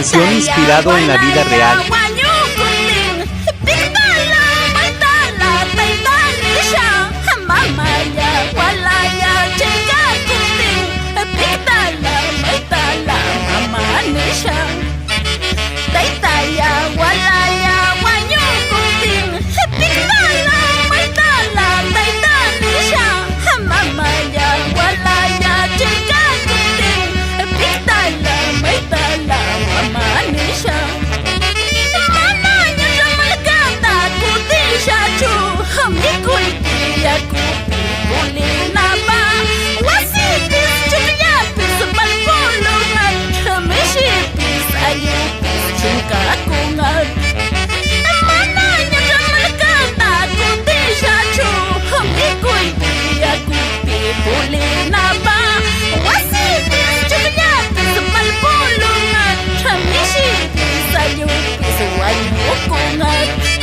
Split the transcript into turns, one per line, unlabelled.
canción inspirado en la vida real. Hãy subscribe cho kênh Ghiền Mì Gõ để không bỏ lỡ